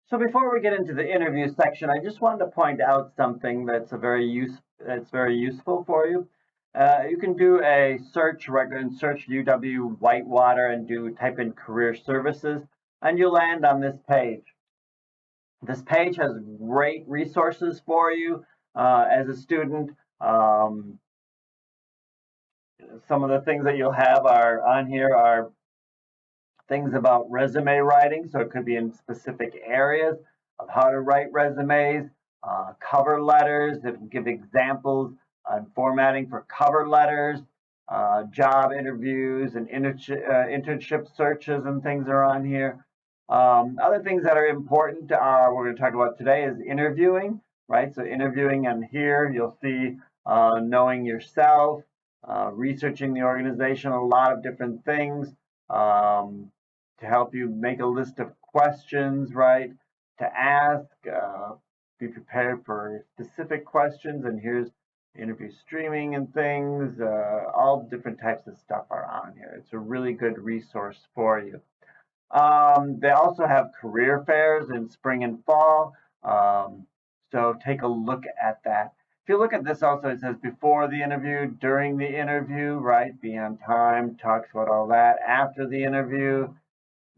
So before we get into the interview section, I just wanted to point out something that's very useful for you. You can do a search and search UW Whitewater and type in career services, and you'll land on this page. This page has great resources for you as a student. Some of the things that you'll have are on here are things about resume writing, so it could be in specific areas of how to write resumes, cover letters that give examples on formatting for cover letters, job interviews and internship searches and things are on here. Other things that are important are we're going to talk about today is interviewing, right? So interviewing, and here you'll see knowing yourself, researching the organization, a lot of different things. To help you make a list of questions, right, to ask, be prepared for specific questions, and here's interview streaming and things, all different types of stuff are on here. It's a really good resource for you. They also have career fairs in spring and fall, so take a look at that. If you look at this also, it says before the interview, during the interview, right, be on time, talks about all that, after the interview.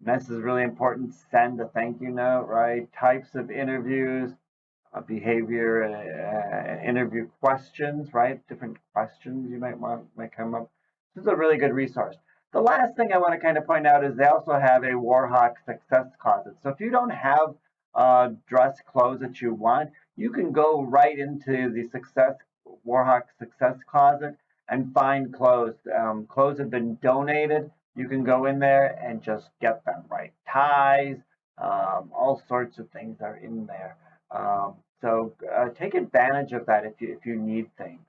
This is really important. Send a thank you note, right? Types of interviews, behavior, interview questions, right? Different questions you might come up. This is a really good resource. The last thing I want to kind of point out is they also have a Warhawk success closet. So if you don't have dress clothes that you want, you can go right into the Warhawk success closet and find clothes. Clothes have been donated. You can go in there and just get them, right? Ties, all sorts of things are in there. So take advantage of that if you need things.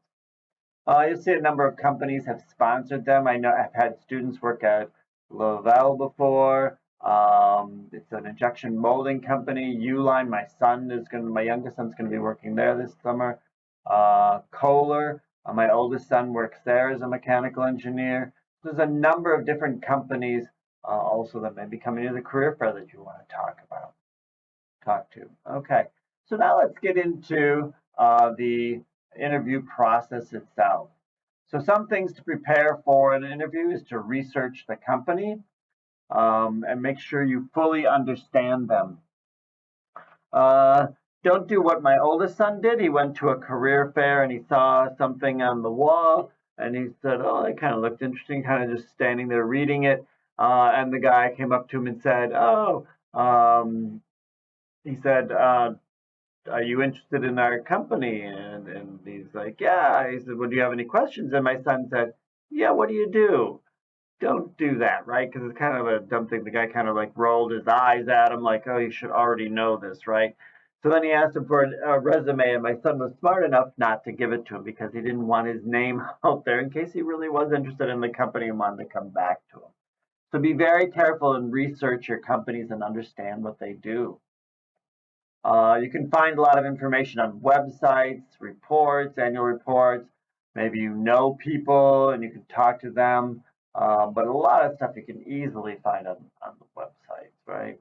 You'll see a number of companies have sponsored them. I know I've had students work at Lovell before. It's an injection molding company. Uline, my youngest son's going to be working there this summer. Kohler, my oldest son works there as a mechanical engineer. There's a number of different companies also that may be coming to the career fair that you want to talk to. Okay, so now let's get into the interview process itself. So some things to prepare for an interview is to research the company and make sure you fully understand them. Don't do what my oldest son did. He went to a career fair and he saw something on the wall. And he said, oh, it kind of looked interesting, kind of just standing there reading it. And the guy came up to him and said, he said, are you interested in our company? And he's like, yeah. He said, well, do you have any questions? And my son said, yeah, what do you do? Don't do that, right? Because it's kind of a dumb thing. The guy kind of like rolled his eyes at him like, oh, you should already know this, right? So then he asked him for a resume, and my son was smart enough not to give it to him because he didn't want his name out there in case he really was interested in the company and wanted to come back to him. So be very careful and research your companies and understand what they do. You can find a lot of information on websites, reports, annual reports. Maybe you know people and you can talk to them. But a lot of stuff you can easily find on the websites, right?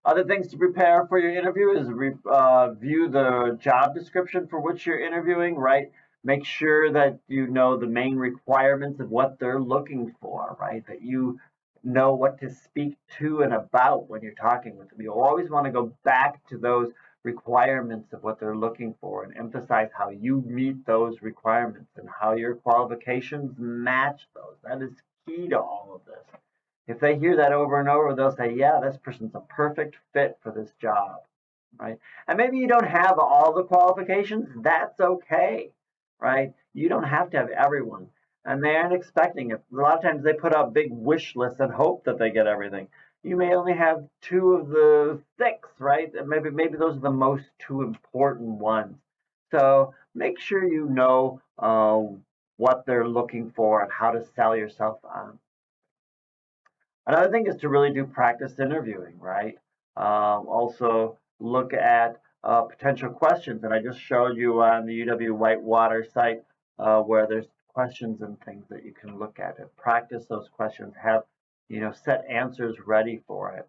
Other things to prepare for your interview is view the job description for which you're interviewing, right? Make sure that you know the main requirements of what they're looking for, right? That you know what to speak to and about when you're talking with them. You'll always want to go back to those requirements of what they're looking for and emphasize how you meet those requirements and how your qualifications match those. That is key to all of this. If they hear that over and over, they'll say, yeah, this person's a perfect fit for this job, right? And maybe you don't have all the qualifications. That's okay, right? You don't have to have everyone. And they aren't expecting it. A lot of times they put out big wish lists and hope that they get everything. You may only have 2 of the 6, right? And maybe those are the most 2 important ones. So make sure you know what they're looking for and how to sell yourself on. Another thing is to really do practice interviewing, right? Also look at potential questions. And I just showed you on the UW Whitewater site where there's questions and things that you can look at and practice those questions, have set answers ready for it.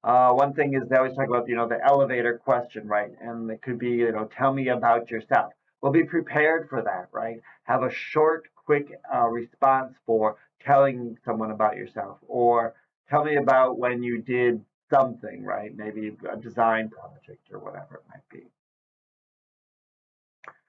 One thing is they always talk about, the elevator question, right? And it could be, tell me about yourself. Well, be prepared for that, right? Have a short, quick response for telling someone about yourself, or tell me about when you did something, right? Maybe a design project or whatever it might be.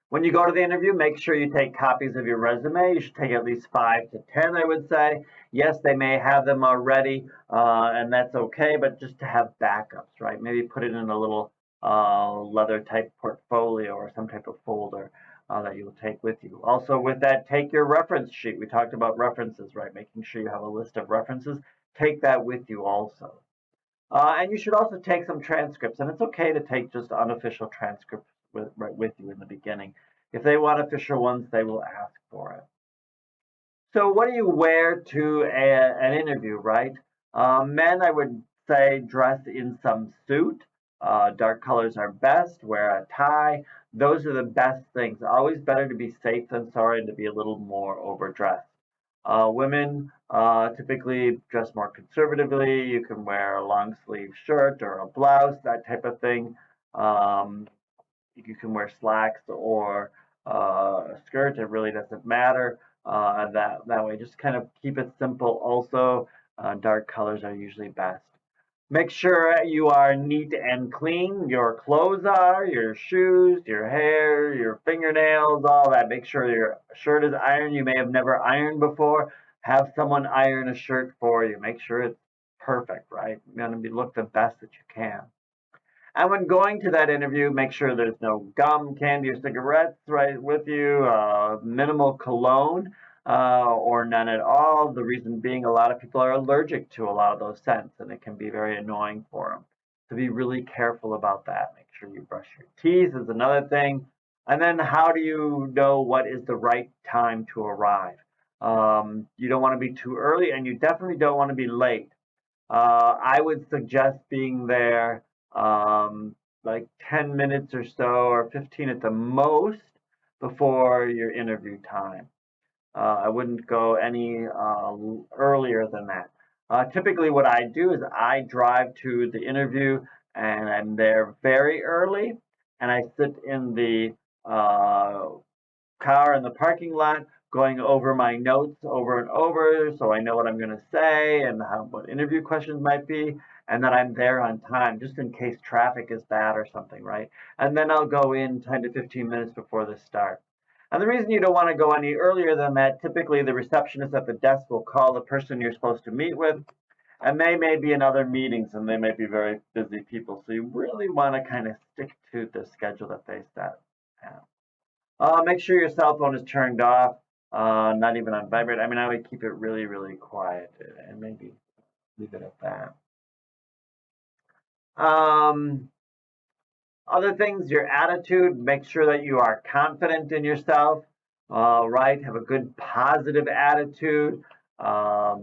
When you go to the interview, make sure you take copies of your resume. You should take at least 5 to 10, I would say. Yes, they may have them already, and that's okay, but just to have backups, right? Maybe put it in a little leather type portfolio or some type of folder that you'll take with you. Also, with that, take your reference sheet. We talked about references, right? Making sure you have a list of references. Take that with you also. And you should also take some transcripts, and it's okay to take just unofficial transcripts right with you in the beginning. If they want official ones, they will ask for it. So what do you wear to an interview, right? Men, I would say, dress in some suit. Dark colors are best. Wear a tie. Those are the best things. Always better to be safe than sorry and to be a little more overdressed. Women typically dress more conservatively. You can wear a long sleeve shirt or a blouse, that type of thing. You can wear slacks or a skirt. It really doesn't matter. That way, just kind of keep it simple. Also, dark colors are usually best. Make sure you are neat and clean. Your clothes are, your shoes, your hair, your fingernails, all that. Make sure your shirt is ironed. You may have never ironed before. Have someone iron a shirt for you. Make sure it's perfect, right? You're going to look the best that you can. And when going to that interview, make sure there's no gum, candy, or cigarettes right with you, minimal cologne, or none at all. The reason being, a lot of people are allergic to a lot of those scents, and it can be very annoying for them. So be really careful about that. Make sure you brush your teeth is another thing. And then how do you know what is the right time to arrive? You don't want to be too early, and you definitely don't want to be late. I would suggest being there like 10 minutes or so, or 15 at the most, before your interview time. I wouldn't go any earlier than that. Typically, what I do is I drive to the interview and I'm there very early, and I sit in the car in the parking lot going over my notes over and over so I know what I'm going to say and what interview questions might be, and that I'm there on time just in case traffic is bad or something, right? And then I'll go in 10 to 15 minutes before the start. And the reason you don't want to go any earlier than that, typically the receptionist at the desk will call the person you're supposed to meet with, and they may be in other meetings and they may be very busy people. So you really want to kind of stick to the schedule that they set. Make sure your cell phone is turned off, not even on vibrate. I mean, I would keep it really, really quiet and maybe leave it at that. Other things, your attitude, make sure that you are confident in yourself, right? Have a good positive attitude.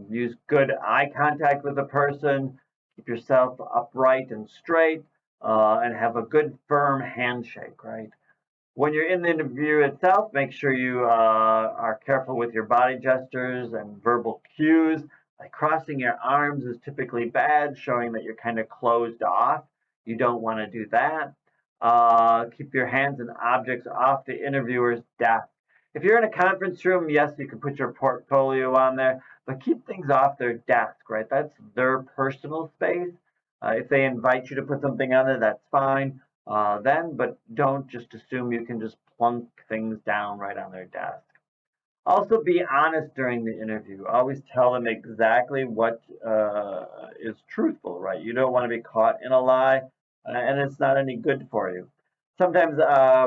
Use good eye contact with the person. Keep yourself upright and straight, and have a good firm handshake, right? When you're in the interview itself, make sure you are careful with your body gestures and verbal cues. Like crossing your arms is typically bad, showing that you're kind of closed off. You don't want to do that. Keep your hands and objects off the interviewer's desk. If you're in a conference room, yes, you can put your portfolio on there, but keep things off their desk, right? That's their personal space. If they invite you to put something on there, that's fine then, but don't just assume you can just plunk things down right on their desk. Also, be honest during the interview. Always tell them exactly what is truthful, right? You don't want to be caught in a lie, and it's not any good for you. Sometimes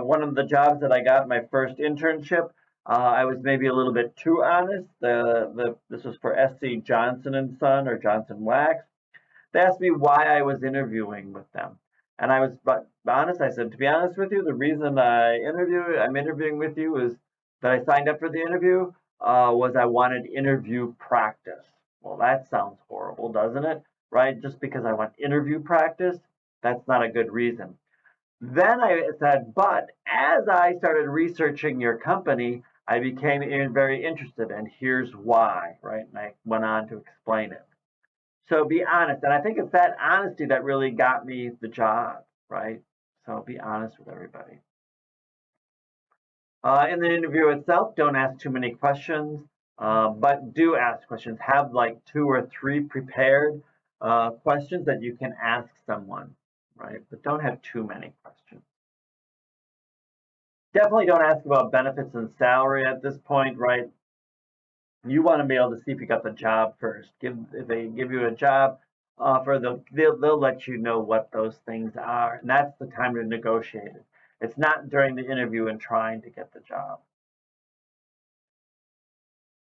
one of the jobs that I got, my first internship, I was maybe a little bit too honest. This was for SC Johnson and Son or Johnson Wax. They asked me why I was interviewing with them. And I was honest. I said, to be honest with you, the reason I'm interviewing with you is that I signed up for the interview was I wanted interview practice. Well, that sounds horrible, doesn't it? Right? Just because I want interview practice, that's not a good reason. Then I said, but as I started researching your company, I became very interested, and here's why, right? And I went on to explain it. So be honest. And I think it's that honesty that really got me the job, right? So be honest with everybody. In the interview itself, don't ask too many questions, but do ask questions. Have like 2 or 3 prepared questions that you can ask someone, right? But don't have too many questions. Definitely don't ask about benefits and salary at this point, right? You want to be able to see if you got the job first. If they give you a job offer, they'll let you know what those things are, and that's the time to negotiate it. It's not during the interview and trying to get the job.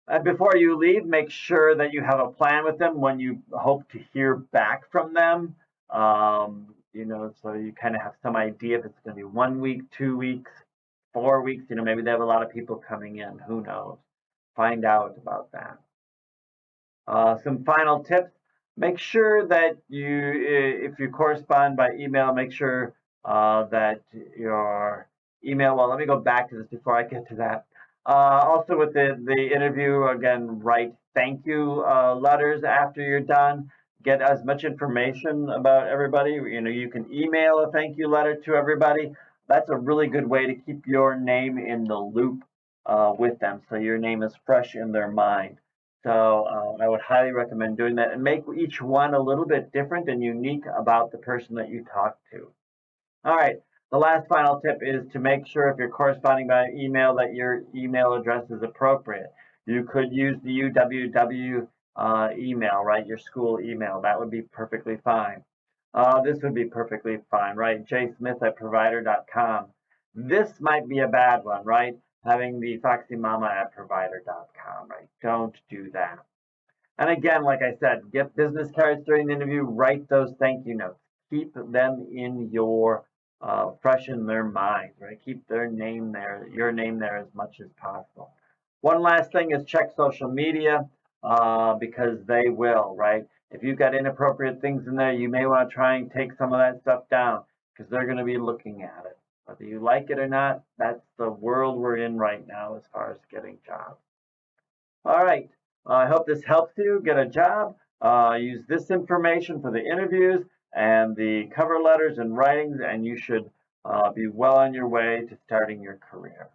And before you leave, make sure that you have a plan with them when you hope to hear back from them. So you kind of have some idea if it's going to be 1 week, 2 weeks, 4 weeks. Maybe they have a lot of people coming in. Who knows? Find out about that. Some final tips. Make sure that if you correspond by email, make sure that your email, well, let me go back to this before I get to that. Also with the interview, again, write thank you letters after you're done. Get as much information about everybody. You can email a thank you letter to everybody. That's a really good way to keep your name in the loop with them, so your name is fresh in their mind. So I would highly recommend doing that, and make each one a little bit different and unique about the person that you talk to. All right. The last final tip is to make sure if you're corresponding by email that your email address is appropriate. You could use the UWW email, right? Your school email. That would be perfectly fine. This would be perfectly fine, right? jsmith@provider.com. This might be a bad one, right? Having the foxymama@provider.com, right? Don't do that. And again, like I said, get business cards during the interview. Write those thank you notes. Keep them in your fresh in their mind, right? Keep their name there, your name there as much as possible. One last thing is check social media because they will, right? If you've got inappropriate things in there, you may want to try and take some of that stuff down because they're going to be looking at it. Whether you like it or not, that's the world we're in right now as far as getting jobs. All right. I hope this helps you get a job. Use this information for the interviews and the cover letters and writings, and you should be well on your way to starting your career.